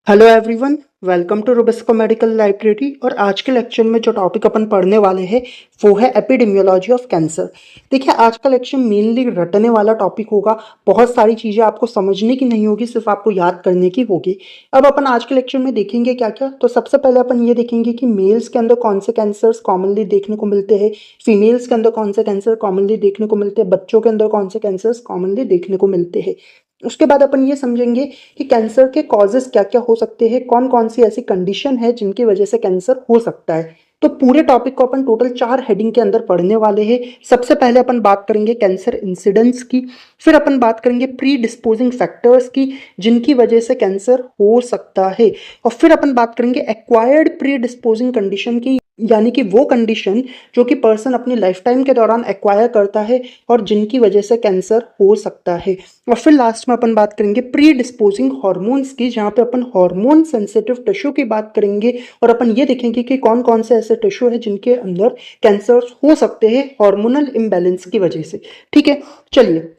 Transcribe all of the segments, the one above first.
Hello everyone, welcome to Robusco medical library. और आज के लेक्चर में जो टॉपिक अपन पढ़ने वाले हैं वो है एपिडेमियोलॉजी ऑफ कैंसर। देखिए, आज का लेक्चर मेनली रटने वाला टॉपिक होगा। बहुत सारी चीज़ें आपको समझने की नहीं होगी, सिर्फ आपको याद करने की होगी। अब अपन आज के लेक्चर में देखेंगे क्या क्या। तो सबसे पहले अपन ये देखेंगे कि मेल्स के अंदर कौन से कैंसर्स कॉमनली देखने को मिलते हैं, फीमेल्स के अंदर कौन से कैंसर कॉमनली देखने को मिलते हैं, बच्चों के अंदर कौन से कैंसर्स कॉमनली देखने को मिलते हैं। उसके बाद अपन ये समझेंगे कि कैंसर के कॉजेस क्या क्या हो सकते हैं, कौन कौन सी ऐसी कंडीशन है जिनकी वजह से कैंसर हो सकता है। तो पूरे टॉपिक को अपन टोटल 4 हेडिंग के अंदर पढ़ने वाले हैं। सबसे पहले अपन बात करेंगे कैंसर इंसिडेंस की, फिर अपन बात करेंगे प्री डिस्पोजिंग फैक्टर्स की जिनकी वजह से कैंसर हो सकता है, और फिर अपन बात करेंगे एक्वायर्ड प्री डिस्पोजिंग कंडीशन की, यानी कि वो कंडीशन जो कि पर्सन अपनी लाइफ टाइम के दौरान एक्वायर करता है और जिनकी वजह से कैंसर हो सकता है। और फिर लास्ट में अपन बात करेंगे प्री डिस्पोजिंग हार्मोन्स की, जहाँ पे अपन हार्मोन सेंसिटिव टिश्यू की बात करेंगे और अपन ये देखेंगे कि कौन कौन से ऐसे टिश्यू है जिनके अंदर कैंसर हो सकते हैं हार्मोनल इम्बैलेंस की वजह से। ठीक है, चलिए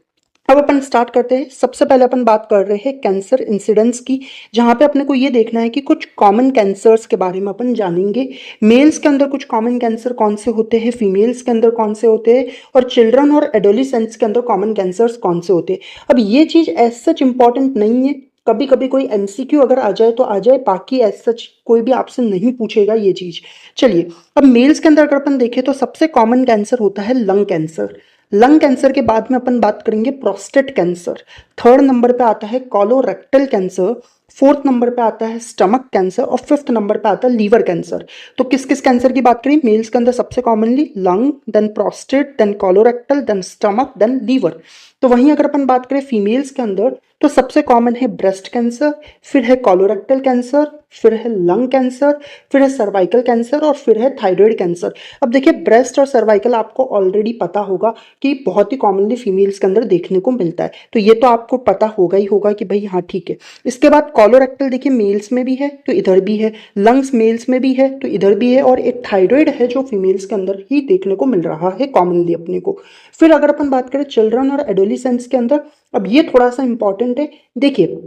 अब अपन स्टार्ट करते हैं। सबसे पहले अपन बात कर रहे हैं कैंसर इंसिडेंस की, जहाँ पे अपने को ये देखना है कि कुछ कॉमन कैंसर्स के बारे में अपन जानेंगे। मेल्स के अंदर कुछ कॉमन कैंसर कौन से होते हैं, फीमेल्स के अंदर कौन से होते हैं, और चिल्ड्रन और एडोलिसेंट्स के अंदर कॉमन कैंसर्स कौन से होते हैं। अब ये चीज़ एज सच इंपॉर्टेंट नहीं है, कभी कभी कोई एमसीक्यू अगर आ जाए तो आ जाए, बाकी एज सच कोई भी आपसे नहीं पूछेगा ये चीज़। चलिए, अब मेल्स के अंदर अगर अपन देखें तो सबसे कॉमन कैंसर होता है लंग कैंसर। लंग कैंसर के बाद में अपन बात करेंगे प्रोस्टेट कैंसर। थर्ड नंबर पे आता है कोलोरेक्टल कैंसर। फोर्थ नंबर पे आता है स्टमक कैंसर और फिफ्थ नंबर पे आता है लीवर कैंसर। तो किस किस कैंसर की बात करें, मेल्स के अंदर सबसे commonly lung, then prostate, then colorectal, then stomach, then liver. तो वहीं अगर अपन बात करें फीमेल्स के अंदर तो सबसे कॉमन है ब्रेस्ट कैंसर, फिर है कोलोरेक्टल कैंसर, फिर है लंग कैंसर, फिर है सर्वाइकल कैंसर और फिर है थायराइड कैंसर। अब देखिए, ब्रेस्ट और सर्वाइकल आपको ऑलरेडी पता होगा कि बहुत ही कॉमनली फीमेल्स के अंदर देखने को मिलता है, तो ये तो आपको पता होगा ही होगा कि भाई हाँ ठीक है। इसके बाद कोलोरेक्टल देखिए मेल्स में भी है तो इधर भी है, लंग्स मेल्स में भी है तो इधर भी है, और एक थायराइड है जो फीमेल्स के अंदर ही देखने को मिल रहा है कॉमनली अपने को। फिर अगर अपन बात करें चिल्ड्रन और एडोलिसेंट्स के अंदर, अब ये थोड़ा सा इंपॉर्टेंट है। देखिए,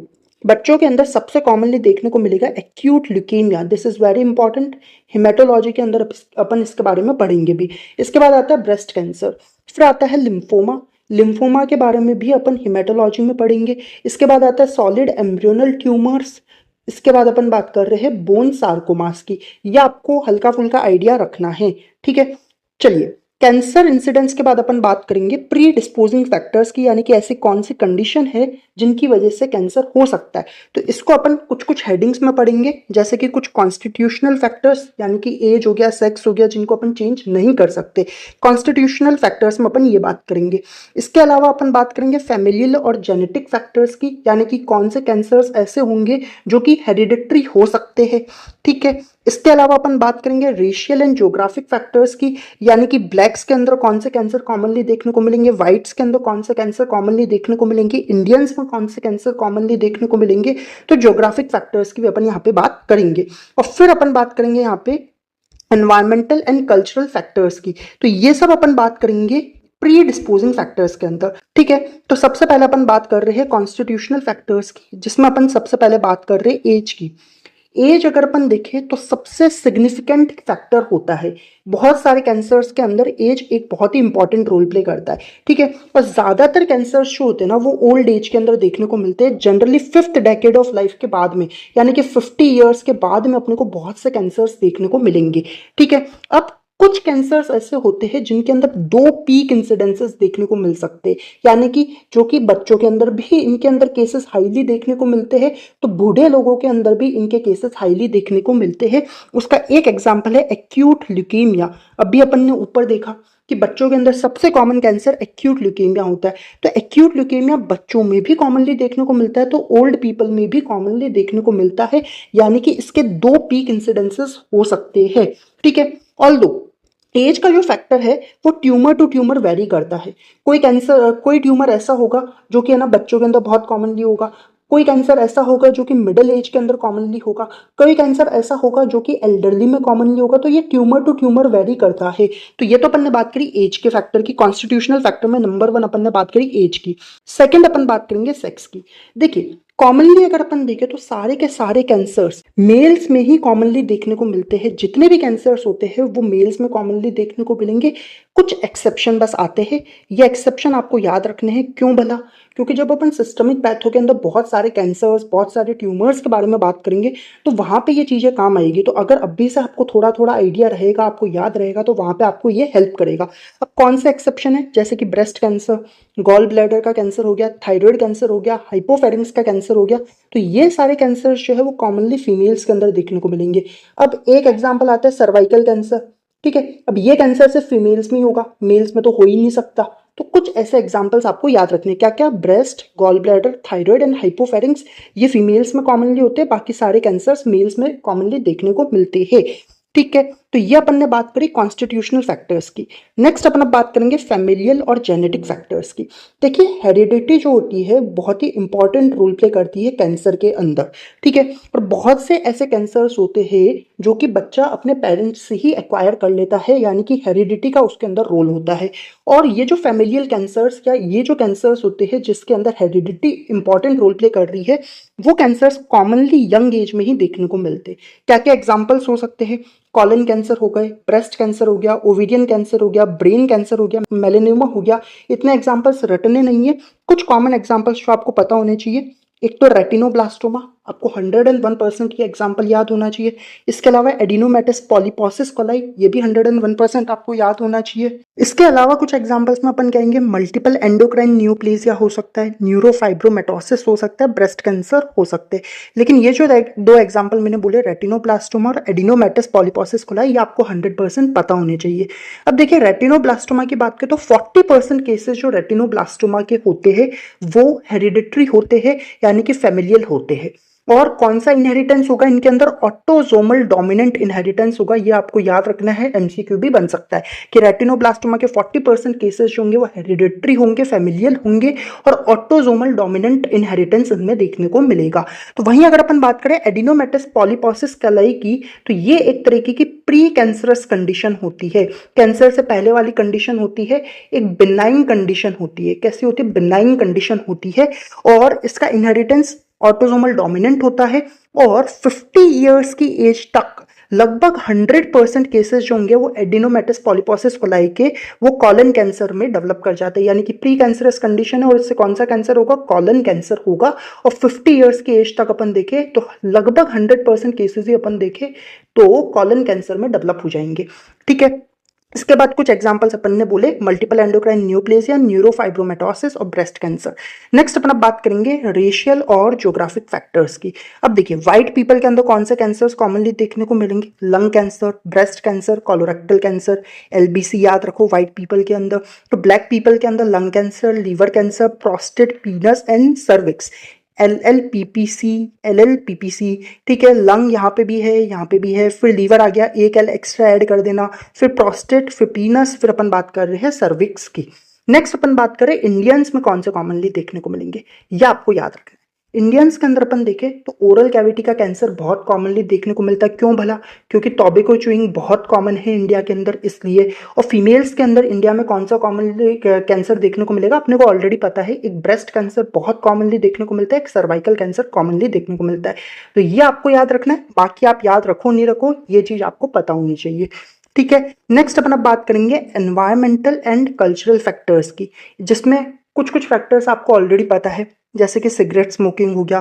बच्चों के अंदर सबसे कॉमनली देखने को मिलेगा acute leukaemia, this is very important. Haematology के अंदर अपन इसके बारे में पढ़ेंगे भी। इसके बाद आता है ब्रेस्ट कैंसर, फिर आता है लिम्फोमा। लिम्फोमा के बारे में भी अपन हिमेटोलॉजी में पढ़ेंगे। इसके बाद आता है सॉलिड एम्ब्रियोनल ट्यूमर्स। इसके बाद अपन बात कर रहे हैं बोन सार्कोमास की। ये आपको हल्का फुल्का आइडिया रखना है, ठीक है। चलिए, कैंसर इंसिडेंस के बाद अपन बात करेंगे प्री डिस्पोजिंग फैक्टर्स की, यानी कि ऐसी कौन सी कंडीशन है जिनकी वजह से कैंसर हो सकता है। तो इसको अपन कुछ कुछ हेडिंग्स में पढ़ेंगे, जैसे कि कुछ कॉन्स्टिट्यूशनल फैक्टर्स, यानी कि एज हो गया, सेक्स हो गया, जिनको अपन चेंज नहीं कर सकते। कॉन्स्टिट्यूशनल फैक्टर्स में अपन ये बात करेंगे। इसके अलावा अपन बात करेंगे फैमिलियल और जेनेटिक फैक्टर्स की, यानी कि कौन से कैंसर्स ऐसे होंगे जो कि हेरिडिटरी हो सकते हैं, ठीक है। इसके अलावा अपन बात करेंगे रेशियल एंड ज्योग्राफिक फैक्टर्स की, यानी कि ब्लैक्स के अंदर कौन से कैंसर कॉमनली देखने को मिलेंगे, व्हाइट्स के अंदर कौन से कैंसर कॉमनली देखने को मिलेंगे, इंडियंस में कौन से कैंसर कॉमनली देखने को मिलेंगे। तो ज्योग्राफिक फैक्टर्स की भी अपन यहाँ पे बात करेंगे। और फिर अपन बात करेंगे यहाँ पे एनवायरमेंटल एंड कल्चरल फैक्टर्स की। तो ये सब अपन बात करेंगे प्री डिस्पोजिंग फैक्टर्स के अंदर, ठीक है। तो सबसे पहले अपन बात कर रहे हैं कॉन्स्टिट्यूशनल फैक्टर्स की, जिसमें अपन सबसे पहले बात कर रहे हैं एज की। एज अगर अपन देखें तो सबसे सिग्निफिकेंट फैक्टर होता है। बहुत सारे कैंसर्स के अंदर एज एक बहुत ही इंपॉर्टेंट रोल प्ले करता है, ठीक है। और ज्यादातर कैंसर्स जो होते हैं ना वो ओल्ड एज के अंदर देखने को मिलते हैं, generally 5th decade of life के बाद में, यानी कि 50 ईयर्स के बाद में अपने को बहुत से कैंसर्स देखने को मिलेंगे, ठीक है। अब कुछ कैंसर्स ऐसे होते हैं जिनके अंदर 2 पीक इंसिडेंसेस देखने को मिल सकते हैं, यानी कि जो कि बच्चों के अंदर भी इनके अंदर केसेस हाईली देखने को मिलते हैं, तो बूढ़े लोगों के अंदर भी इनके केसेस हाईली देखने को मिलते हैं। उसका एक एग्जांपल है एक्यूट ल्यूकेमिया। अभी अपन ने ऊपर देखा कि बच्चों के अंदर सबसे कॉमन कैंसर एक्यूट ल्यूकेमिया होता है, तो एक्यूट ल्यूकेमिया बच्चों में भी कॉमनली देखने को मिलता है, तो ओल्ड पीपल में भी कॉमनली देखने को मिलता है, यानी कि इसके 2 पीक इंसिडेंसेस हो सकते हैं, ठीक है। ऑल्दो एज का जो फैक्टर है वो ट्यूमर टू ट्यूमर वेरी करता है। कोई ट्यूमर ऐसा होगा जो कि है ना बच्चों के अंदर बहुत कॉमनली होगा, कोई कैंसर ऐसा होगा जो कि मिडिल एज के अंदर कॉमनली होगा, कोई कैंसर ऐसा होगा जो कि एल्डरली में कॉमनली होगा। तो ये ट्यूमर टू ट्यूमर वेरी करता है। तो ये तो अपन ने बात करी एज के फैक्टर की। कॉन्स्टिट्यूशनल फैक्टर में नंबर 1 अपन ने बात करी एज की। सेकंड अपन बात करेंगे सेक्स की। देखिए, कॉमनली अगर अपन देखें तो सारे के सारे कैंसर्स मेल्स में ही कॉमनली देखने को मिलते हैं। जितने भी कैंसर्स होते हैं वो मेल्स में कॉमनली देखने को मिलेंगे। कुछ एक्सेप्शन बस आते हैं। ये एक्सेप्शन आपको याद रखने हैं। क्यों भला? क्योंकि जब अपन सिस्टमिक पैथो के अंदर बहुत सारे कैंसर्स, बहुत सारे ट्यूमर्स के बारे में बात करेंगे तो वहां पे ये चीजें काम आएगी। तो अगर अभी से आपको थोड़ा थोड़ा आइडिया रहेगा, आपको याद रहेगा, तो वहां पे आपको ये हेल्प करेगा। अब कौन से एक्सेप्शन है? जैसे कि ब्रेस्ट कैंसर, गॉल ब्लैडर का कैंसर हो गया, थायराइड कैंसर हो गया, हाइपोफेरिंक्स का कैंसर हो गया। तो ये सारे कैंसर जो है वो कॉमनली फीमेल्स के अंदर देखने को मिलेंगे। अब एक एग्जांपल आता है सर्वाइकल कैंसर। ठीक है, अब ये कैंसर सिर्फ फीमेल्स में ही होगा, मेल्स में तो हो ही नहीं सकता। तो कुछ ऐसे एग्जांपल्स आपको याद रखने हैं। क्या क्या? Breast, gall bladder, thyroid and hypopharynx, ये फीमेल्स में कॉमनली होते हैं। बाकी सारे कैंसर्स मेल्स में कॉमनली देखने को मिलते हैं। ठीक है, तो ये अपन ने बात करी कॉन्स्टिट्यूशनल फैक्टर्स की। नेक्स्ट अपन अब बात करेंगे फैमिलियल और जेनेटिक फैक्टर्स की। देखिए, हेरिडिटी जो होती है बहुत ही इंपॉर्टेंट रोल प्ले करती है कैंसर के अंदर। ठीक है, और बहुत से ऐसे कैंसर्स होते हैं जो कि बच्चा अपने पेरेंट्स से ही एक्वायर कर लेता है, यानी कि हेरिडिटी का उसके अंदर रोल होता है। और ये जो फैमिलियल कैंसर्स या ये जो कैंसर्स होते हैं जिसके अंदर हेरिडिटी इंपॉर्टेंट रोल प्ले कर रही है, वो कैंसर्स कॉमनली यंग एज में ही देखने को मिलते हैं। क्या क्या एग्जाम्पल्स हो सकते हैं? कॉलन कैंसर हो गए, ब्रेस्ट कैंसर हो गया, ओवेरियन कैंसर हो गया, ब्रेन कैंसर हो गया, मेलेनोमा हो गया। इतने एग्जांपल्स रटने नहीं है, कुछ कॉमन एग्जांपल्स जो आपको पता होने चाहिए। एक तो रेटिनोब्लास्टोमा, आपको 101% की एग्जाम्पल याद होना चाहिए। इसके अलावा एडिनोमेटस पॉलीपोसिस कोलाई, ये भी 101% आपको याद होना चाहिए। इसके अलावा कुछ एग्जाम्पल्स में अपन कहेंगे मल्टीपल एंडोक्राइन न्यूप्लेसिया हो सकता है, न्यूरोफाइब्रोमेटोसिस हो सकता है, ब्रेस्ट कैंसर हो सकते हैं। लेकिन ये जो दो एग्जाम्पल मैंने बोले, रेटिनोब्लास्टोमा और एडिनोमेटस पॉलीपोसिस कोलाई, ये आपको 100% पता होने चाहिए। अब देखिए, रेटिनोब्लास्टोमा की बात करें तो 40% केसेस जो रेटिनोब्लास्टोमा के होते हैं वो हेरिडिटरी होते हैं, यानी कि फैमिलियल होते हैं। और कौन सा इनहेरिटेंस होगा इनके अंदर? ऑटोसोमल डोमिनेंट इनहेरिटेंस होगा। ये आपको याद रखना है, एमसीक्यू भी बन सकता है कि रेटिनोब्लास्टोमा के 40% केसेस जो होंगे वो हेरिडिटरी होंगे, फैमिलियल होंगे और ऑटोसोमल डोमिनेंट इनहेरिटेंस इनमें देखने को मिलेगा। तो वहीं अगर अपन बात करें एडिनोमेटस पॉलीपोसिस कोलाई की, तो ये एक तरीके की प्री कैंसरस कंडीशन होती है। कैंसर से पहले वाली कंडीशन होती है, एक बिनाइन कंडीशन होती है। कैसी होती है? बिनाइन कंडीशन होती है। और इसका इनहेरिटेंस ऑटोसोमल डोमिनेंट होता है। और 50 इयर्स की एज तक लगभग 100% केसेस जो होंगे वो एडिनोमेटस पॉलीपोसिस कोलाई के वो कॉलन कैंसर में डेवलप कर जाते हैं, यानी कि प्री कैंसरस कंडीशन है और इससे कौन सा कैंसर होगा? कॉलन कैंसर होगा। और 50 इयर्स की एज तक अपन देखें तो लगभग 100% केसेस ही अपन देखें तो कॉलन कैंसर में डेवलप हो जाएंगे। ठीक है, इसके बाद कुछ एग्जांपल्स अपन ने बोले मल्टीपल एंडोक्राइन न्यूप्लेसिया, न्यूरोफाइब्रोमेटोसिस और ब्रेस्ट कैंसर। नेक्स्ट अपन अब बात करेंगे रेशियल और ज्योग्राफिक फैक्टर्स की। अब देखिए, व्हाइट पीपल के अंदर कौन से कैंसर्स कॉमनली देखने को मिलेंगे? Lung cancer, breast cancer, colorectal cancer, LBC याद रखो व्हाइट पीपल के अंदर। तो ब्लैक पीपल के अंदर lung cancer, liver cancer, prostate, penis and cervix, LLPPC। ठीक है, लंग यहाँ पे भी है, यहाँ पे भी है, फिर लीवर आ गया, एक एल एक्स्ट्रा ऐड कर देना, फिर प्रोस्टेट, फिर पीनस, फिर अपन बात कर रहे हैं सर्विक्स की। नेक्स्ट अपन बात करें इंडियंस में कौन से कॉमनली देखने को मिलेंगे, ये आपको याद रखना है। इंडियंस के अंदर अपन देखें तो ओरल कैविटी का कैंसर बहुत कॉमनली देखने को मिलता है। क्यों भला? क्योंकि टोबैको च्यूइंग बहुत कॉमन है इंडिया के अंदर, इसलिए। और फीमेल्स के अंदर इंडिया में कौन सा कॉमनली कैंसर देखने को मिलेगा? अपने को ऑलरेडी पता है, एक ब्रेस्ट कैंसर बहुत कॉमनली देखने को मिलता है, एक सर्वाइकल कैंसर कॉमनली देखने को मिलता है। तो ये आपको याद रखना है। बाकी आप याद रखो नहीं रखो, ये चीज आपको पता होनी चाहिए। ठीक है, नेक्स्ट अपन अब बात करेंगे एनवायरमेंटल एंड कल्चरल फैक्टर्स की, जिसमें कुछ कुछ फैक्टर्स आपको ऑलरेडी पता है, जैसे कि सिगरेट स्मोकिंग हो गया,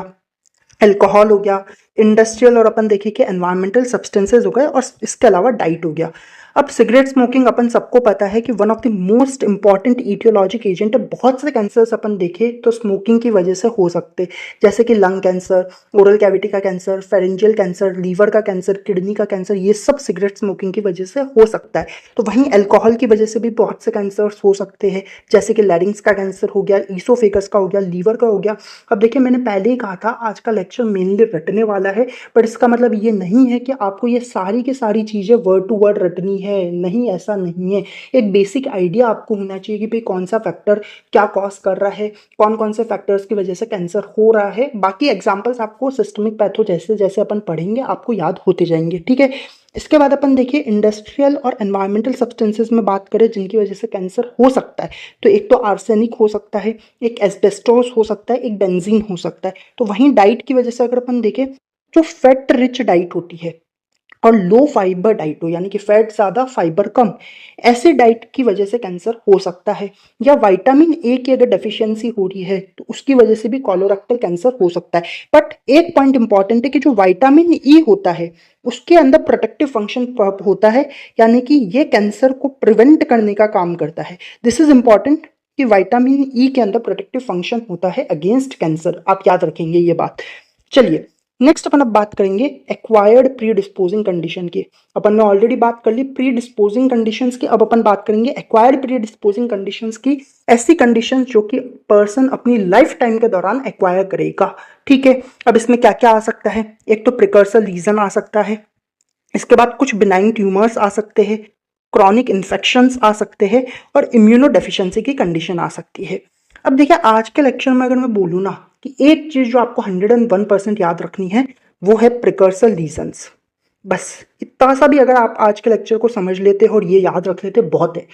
अल्कोहल हो गया, इंडस्ट्रियल और अपन देखिए कि एनवायरमेंटल सब्सटेंसेज हो गए, और इसके अलावा डाइट हो गया। अब सिगरेट स्मोकिंग अपन सबको पता है कि one of the most important etiologic agent है। बहुत से कैंसर्स अपन देखें तो स्मोकिंग की वजह से हो सकते, जैसे कि लंग कैंसर, ओरल कैविटी का कैंसर, फेरेंजियल कैंसर, लीवर का कैंसर, किडनी का कैंसर, ये सब सिगरेट स्मोकिंग की वजह से हो सकता है। तो वहीं अल्कोहल की वजह से भी बहुत से कैंसर्स हो सकते हैं, जैसे कि लैरिंग्स का कैंसर हो गया, ईसोफेगस का हो गया, लीवर का हो गया। अब देखिए, मैंने पहले ही कहा था आज का लेक्चर मेनली रटने वाला है, पर इसका मतलब ये नहीं है कि आपको ये सारी की सारी चीज़ें वर्ड टू वर्ड रटनी है, नहीं, ऐसा नहीं है। एक बेसिक आइडिया आपको होना चाहिए कि भाई कौन सा फैक्टर क्या कॉज कर रहा है, कौन कौन से फैक्टर्स की वजह से कैंसर हो रहा है। बाकी एग्जांपल्स आपको सिस्टमिक पैथो जैसे जैसे अपन पढ़ेंगे आपको याद होते जाएंगे। ठीक है, इसके बाद अपन देखिए इंडस्ट्रियल और एनवायरमेंटल सब्सटेंसेस में बात करें जिनकी वजह से कैंसर हो सकता है, तो एक तो आर्सेनिक हो सकता है, एक एस्बेस्टोस हो सकता है, एक बेंजीन हो सकता है। तो वहीं डाइट की वजह से अगर अपन देखें, जो फैट रिच डाइट होती है और लो फाइबर डाइट हो, यानी कि फैट ज़्यादा फाइबर कम, ऐसे डाइट की वजह से कैंसर हो सकता है। या विटामिन ए की अगर डेफिशिएंसी हो रही है तो उसकी वजह से भी कोलोरेक्टल कैंसर हो सकता है। बट एक पॉइंट इंपॉर्टेंट है कि जो विटामिन ई होता है उसके अंदर प्रोटेक्टिव फंक्शन होता है, यानी कि ये कैंसर को प्रिवेंट करने का काम करता है। दिस इज इंपॉर्टेंट कि विटामिन ई के अंदर प्रोटेक्टिव फंक्शन होता है अगेंस्ट कैंसर, आप याद रखेंगे ये बात। चलिए नेक्स्ट अपन अब बात करेंगे एक्वायर्ड प्री डिस्पोजिंग कंडीशन की। अपन ने ऑलरेडी बात कर ली प्री डिस्पोजिंग कंडीशंस की, अब अपन बात करेंगे एक्वायर्ड प्री डिस्पोजिंग कंडीशंस की, ऐसी कंडीशंस जो कि पर्सन अपनी लाइफ टाइम के दौरान एक्वायर करेगा। ठीक है, अब इसमें क्या क्या आ सकता है, एक तो प्रिकर्सर लीजन आ सकता है, इसके बाद कुछ बिनाइन ट्यूमर्स आ सकते हैं, क्रॉनिक इन्फेक्शंस आ सकते हैं और इम्यूनो डेफिशिएंसी की कंडीशन आ सकती है। अब देखिए आज के लेक्चर में अगर मैं बोलूँ ना कि एक चीज़ जो आपको 101% याद रखनी है वो है प्रिकर्सर लीजन्स। बस इतना सा भी अगर आप आज के लेक्चर को समझ लेते हो और ये याद रख लेते बहुत है।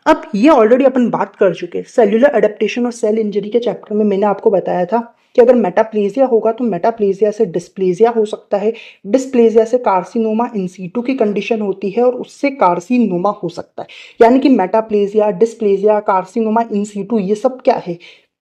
अब ये ऑलरेडी अपन बात कर चुके हैं सेल्यूलर एडेप्टेशन और सेल इंजरी के चैप्टर में, मैंने आपको बताया था कि अगर मेटाप्लेजिया होगा तो मेटाप्लेजिया से डिस्प्लेजिया हो सकता है, डिस्प्लेजिया से कार्सिनोमा इन सीटू की कंडीशन होती है और उससे कार्सिनोमा हो सकता है। यानी कि metaplasia, dysplasia, carcinoma in situ ये सब क्या है,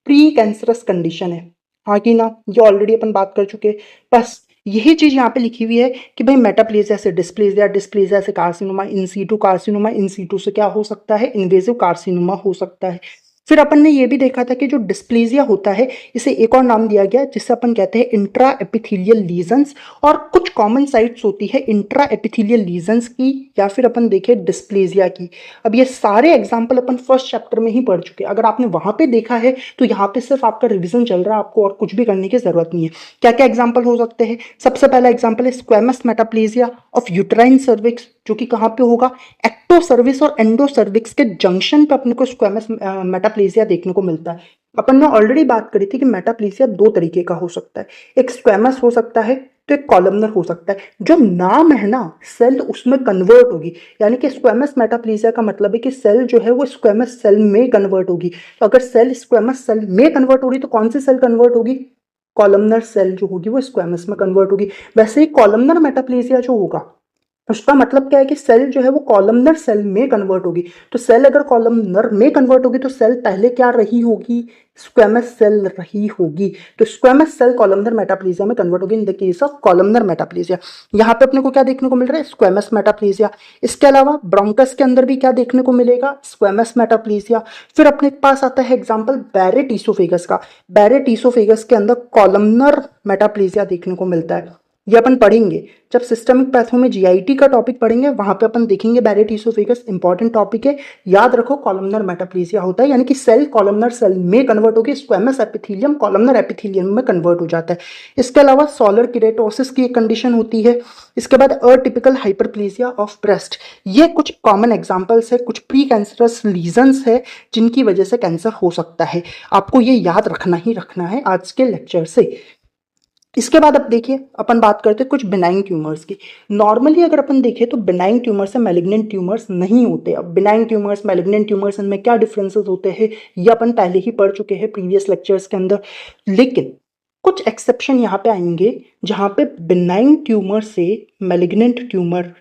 प्री कैंसरस कंडीशन है। हाँ कि ना, ये ऑलरेडी अपन बात कर चुके हैं। बस यही चीज यहाँ पे लिखी हुई है कि भाई मेटाप्लेजिया से डिस्प्लेजिया, डिस्प्लेजिया से carcinoma in situ, carcinoma in situ से क्या हो सकता है, इन्वेजिव कार्सिनोमा हो सकता है। फिर अपन ने ये भी देखा था कि जो डिस्प्लेजिया होता है इसे एक और नाम दिया गया जिससे अपन कहते हैं इंट्रा एपिथेलियल लीजन्स, और कुछ कॉमन साइट्स होती है इंट्रा एपिथेलियल लीजन्स की या फिर अपन देखें डिस्प्लेजिया की। अब ये सारे एग्जाम्पल अपन फर्स्ट चैप्टर में ही पढ़ चुके हैं, अगर आपने वहां पे देखा है तो यहाँ पे सिर्फ आपका रिविजन चल रहा है, आपको और कुछ भी करने की जरूरत नहीं है। क्या क्या एग्जाम्पल हो सकते हैं, सबसे पहला एग्जाम्पल है squamous metaplasia of uterine cervix, जो कि कहाँ पे होगा, एक्टो सर्विस और एंडो सर्विक्स के जंक्शन पे अपने को स्क्वेमस मेटाप्लेजिया देखने को मिलता है। अपन ने ऑलरेडी बात करी थी कि मेटाप्लेजिया दो तरीके का हो सकता है, एक स्क्वेमस हो सकता है तो एक कॉलमनर हो सकता है। जो नाम है ना सेल उसमें कन्वर्ट होगी, यानी कि स्क्वेमस मेटाप्लेजिया का मतलब है कि सेल जो है वो स्क्वेमस सेल में कन्वर्ट होगी। तो अगर सेल स्क्वेमस सेल में कन्वर्ट हो रही तो कौन सी सेल कन्वर्ट होगी, कॉलमनर सेल जो होगी वो स्क्वेमस में कन्वर्ट होगी। वैसे ही कॉलमनर मेटाप्लेजिया जो होगा उसका मतलब क्या है कि सेल जो है वो कॉलमनर सेल में कन्वर्ट होगी। तो सेल अगर कॉलमनर में कन्वर्ट होगी तो सेल पहले क्या रही होगी, स्क्वेमस सेल रही होगी। तो स्क्वेमस सेल कॉलमनर मेटाप्लेजिया में कन्वर्ट होगी in the case of columnar metaplasia. यहाँ पे अपने को क्या देखने को मिल रहा है, स्क्वेमस मेटाप्लेजिया। इसके अलावा ब्रोंकस के अंदर भी क्या देखने को मिलेगा, स्क्वेमस मेटाप्लेजिया। फिर अपने पास आता है एग्जाम्पल बैरेट ईसोफेगस का, बैरेट ईसोफेगस के अंदर कॉलमनर मेटाप्लेजिया देखने को मिलता है। ये अपन पढ़ेंगे जब सिस्टमिक पैथो में जीआईटी का टॉपिक पढ़ेंगे, वहां पे अपन देखेंगे बैरेट ईसोफेगस, इंपॉर्टेंट टॉपिक है, याद रखो। कॉलमनर मेटाप्लेजिया होता है यानी कि सेल कॉलमनर सेल में कन्वर्ट होगी, स्क्वेमस एपिथेलियम कॉलमनर एपिथेलियम में कन्वर्ट हो जाता है। इसके अलावा सोलर किरेटोसिस की एक कंडीशन होती है। इसके बाद अटिपिकल हाइपरप्लेजिया ऑफ ब्रेस्ट। ये कुछ कॉमन एग्जाम्पल्स है, कुछ प्री कैंसरस लीजन्स है जिनकी वजह से कैंसर हो सकता है। आपको ये याद रखना ही रखना है आज के लेक्चर से। इसके बाद अब देखिए अपन बात करते हैं कुछ बिनाइन ट्यूमर्स की। नॉर्मली अगर अपन देखें तो बिनाइन ट्यूमर्स से मैलिग्नेंट ट्यूमर्स नहीं होते। अब बिनाइन ट्यूमर्स मैलिग्नेंट ट्यूमर्स इनमें क्या डिफरेंसेस होते हैं ये अपन पहले ही पढ़ चुके हैं प्रीवियस लेक्चर्स के अंदर, लेकिन कुछ एक्सेप्शन यहाँ पे आएंगे जहाँ पे बिनाइन ट्यूमर से मैलिग्नेंट ट्यूमर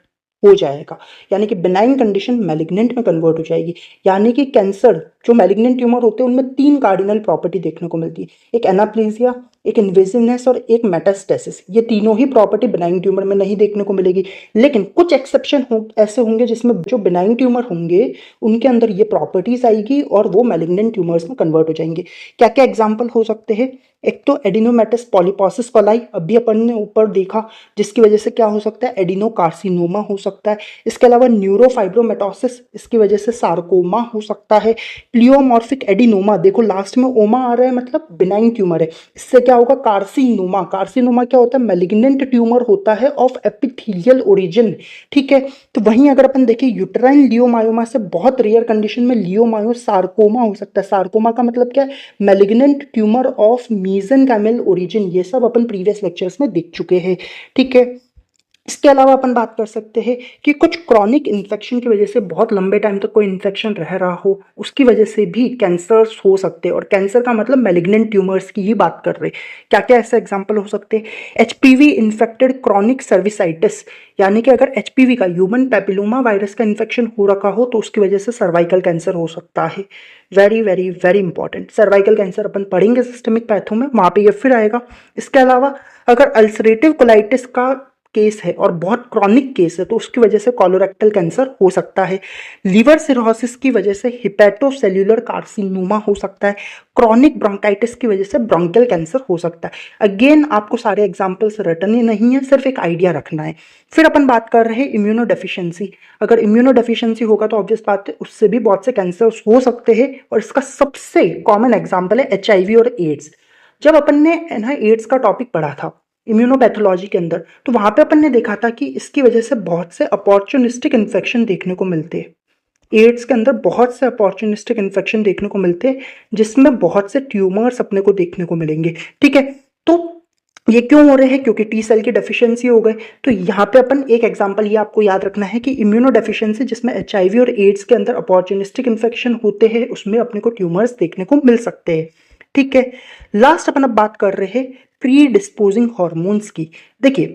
हो जाएगा, यानी कि बिनाइन कंडीशन मैलिग्नेंट में कन्वर्ट हो जाएगी। यानी कि कैंसर जो मैलिग्नेंट ट्यूमर होते हैं उनमें तीन कार्डिनल प्रॉपर्टी देखने को मिलती है, एक एनाप्लेजिया, एक इन्वेसिवनेस और एक मेटास्टेसिस। ये तीनों ही प्रॉपर्टी बिनाइन ट्यूमर में नहीं देखने को मिलेगी, लेकिन कुछ एक्सेप्शन ऐसे होंगे जिसमें जो बिनाइन ट्यूमर होंगे उनके अंदर ये प्रॉपर्टीज आएगी और वो मैलिग्नेंट ट्यूमर्स में कन्वर्ट हो जाएंगे। क्या क्या एग्जाम्पल हो सकते हैं, एक तो एडिनोमेटस पॉलीपोसिस कोलाई, अभी अपन ने ऊपर देखा, जिसकी वजह से क्या हो सकता है, एडिनोकार्सिनोमा हो सकता है। इसके अलावा न्यूरोफाइब्रोमेटोसिस, इसकी वजह से सार्कोमा हो सकता है। प्लियोमॉर्फिक एडिनोमा, देखो लास्ट में ओमा आ रहा है मतलब बिनाइन ट्यूमर है, इससे क्या होगा, कार्सिनोमा। कार्सिनोमा क्या होता है, मैलिग्नेंट ट्यूमर होता है ऑफ एपिथेलियल ओरिजिन। ठीक है, तो वहीं अगर अपन देखें यूटेराइन लियोमायोमा से बहुत रेयर कंडीशन में लियोमायो सार्कोमा हो सकता है। सार्कोमा का मतलब क्या है, मैलिग्नेंट ट्यूमर ऑफ मीजनकाइमल ओरिजिन। ये सब अपन प्रीवियस लेक्चर्स में देख चुके हैं। ठीक है, इसके अलावा अपन बात कर सकते हैं कि कुछ क्रॉनिक इन्फेक्शन की वजह से बहुत लंबे टाइम तक कोई इन्फेक्शन रह रहा हो, उसकी वजह से भी कैंसर्स हो सकते हैं। और कैंसर का मतलब मैलिग्नेंट ट्यूमर्स की ही बात कर रहे हैं। क्या क्या ऐसे एग्जाम्पल हो सकते हैं? एचपीवी इन्फेक्टेड क्रॉनिक सर्विसाइटिस, यानी कि अगर एचपीवी का ह्यूमन पैपिलोमा वायरस का इन्फेक्शन हो रखा हो तो उसकी वजह से सर्वाइकल कैंसर हो सकता है। Very very very important, cervical cancer अपन पढ़ेंगे सिस्टमिक पैथो में, वहां पे ये फिर आएगा। इसके अलावा अगर अल्सरेटिव कोलाइटिस का केस है और बहुत क्रॉनिक केस है तो उसकी वजह से कोलोरेक्टल कैंसर हो सकता है। लीवर सिरोसिस की वजह से हिपेटोसेल्युलर कार्सिनोमा हो सकता है। क्रॉनिक ब्रोंकाइटिस की वजह से ब्रोंकियल कैंसर हो सकता है। अगेन आपको सारे एग्जांपल्स रटने नहीं है, सिर्फ एक आइडिया रखना है। फिर अपन बात कर रहे हैं इम्यूनो डेफिशिएंसी। अगर इम्यूनो डेफिशिएंसी होगा तो ऑब्वियस बात है उससे भी बहुत से कैंसर्स हो सकते हैं, और इसका सबसे कॉमन एग्जाम्पल है एचआईवी और एड्स। जब अपन ने एड्स का टॉपिक पढ़ा था इम्यूनोपैथोलॉजी के अंदर, तो वहां पे अपन ने देखा था कि इसकी वजह से बहुत से अपॉर्चुनिस्टिक इन्फेक्शन देखने को मिलते हैं। एड्स के अंदर बहुत से अपॉर्चुनिस्टिक इन्फेक्शन देखने को मिलते हैं, जिसमें बहुत से ट्यूमर्स अपने को देखने को मिलेंगे। ठीक है, तो ये क्यों हो रहे हैं? क्योंकि टी सेल की डेफिशिएंसी हो गई। तो यहाँ पे अपन एक एग्जांपल ये आपको याद रखना है कि इम्यूनो डेफिशिएंसी जिसमें एचआईवी और एड्स के अंदर अपॉर्चुनिस्टिक इन्फेक्शन होते हैं, उसमें अपने को ट्यूमर्स देखने को मिल सकते हैं। ठीक है, लास्ट अपन अब बात कर रहे हैं प्री डिस्पोजिंग हॉर्मोन्स की। देखिए,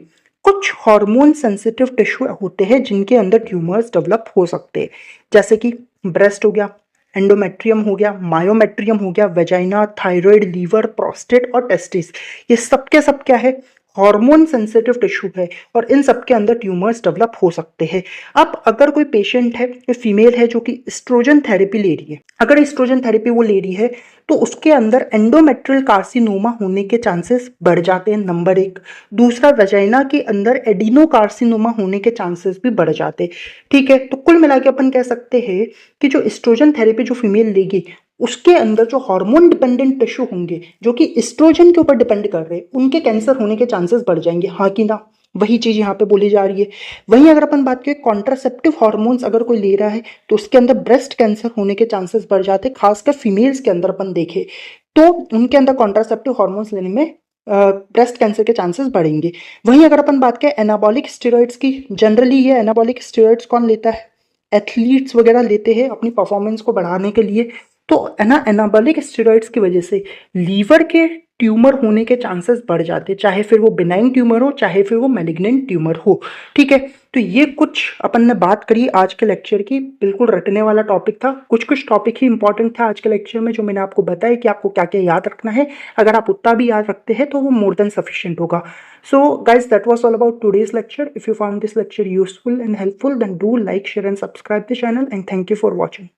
कुछ हार्मोन सेंसिटिव टिश्यू होते हैं जिनके अंदर ट्यूमर्स डेवलप हो सकते हैं, जैसे कि ब्रेस्ट हो गया, एंडोमेट्रियम हो गया, मायोमेट्रियम हो गया, वेजाइना, थायराइड, लीवर, प्रोस्टेट और टेस्टिस। ये सब के सब क्या है? हार्मोन सेंसिटिव टिश्यू है, और इन सब के अंदर ट्यूमर्स डेवलप हो सकते हैं। अब अगर कोई पेशेंट है, कोई फीमेल है जो कि एस्ट्रोजन थेरेपी ले रही है, अगर एस्ट्रोजन थेरेपी वो ले रही है तो उसके अंदर एंडोमेट्रियल कार्सिनोमा होने के चांसेस बढ़ जाते हैं, नंबर एक। दूसरा, वेजाइना के अंदर एडिनो कार्सिनोमा होने के चांसेस भी बढ़ जाते हैं। ठीक है, तो कुल मिला के अपन कह सकते हैं कि जो एस्ट्रोजन थेरेपी जो फीमेल लेगी, उसके अंदर जो हार्मोन डिपेंडेंट टिश्यू होंगे जो कि एस्ट्रोजन के ऊपर डिपेंड कर रहे हैं, उनके कैंसर होने के चांसेस बढ़ जाएंगे। हाँ कि ना? वही चीज यहाँ पे बोली जा रही है। वहीं अगर अपन बात करें कॉन्ट्रासेप्टिव हार्मोन्स अगर कोई ले रहा है तो उसके अंदर ब्रेस्ट कैंसर होने के चांसेस बढ़ जाते हैं, खासकर फीमेल्स के अंदर अपन देखें तो उनके अंदर कॉन्ट्रासेप्टिव हार्मोन्स लेने में ब्रेस्ट कैंसर के चांसेस बढ़ेंगे। वहीं अगर अपन बात करें एनाबॉलिक स्टेरॉइड्स की, जनरली ये एनाबॉलिक स्टेरॉइड्स कौन लेता है? एथलीट्स वगैरह लेते हैं अपनी परफॉर्मेंस को बढ़ाने के लिए। तो एनाबॉलिक स्टेरॉइड्स की वजह से लीवर के ट्यूमर होने के चांसेस बढ़ जाते हैं, चाहे फिर वो बिनाइन ट्यूमर हो चाहे फिर वो मैलिग्नेंट ट्यूमर हो। ठीक है, तो ये कुछ अपन ने बात करी आज के लेक्चर की, बिल्कुल रटने वाला टॉपिक था। कुछ कुछ टॉपिक ही इंपॉर्टेंट था आज के लेक्चर में जो मैंने आपको बताया कि आपको क्या क्या याद रखना है। अगर आप उतना भी याद रखते हैं तो वो मोर देन सफिशिएंट होगा। So guys, that was all about today's lecture. If you found this lecture useful and helpful, then do like, share and subscribe the channel, and thank you for watching.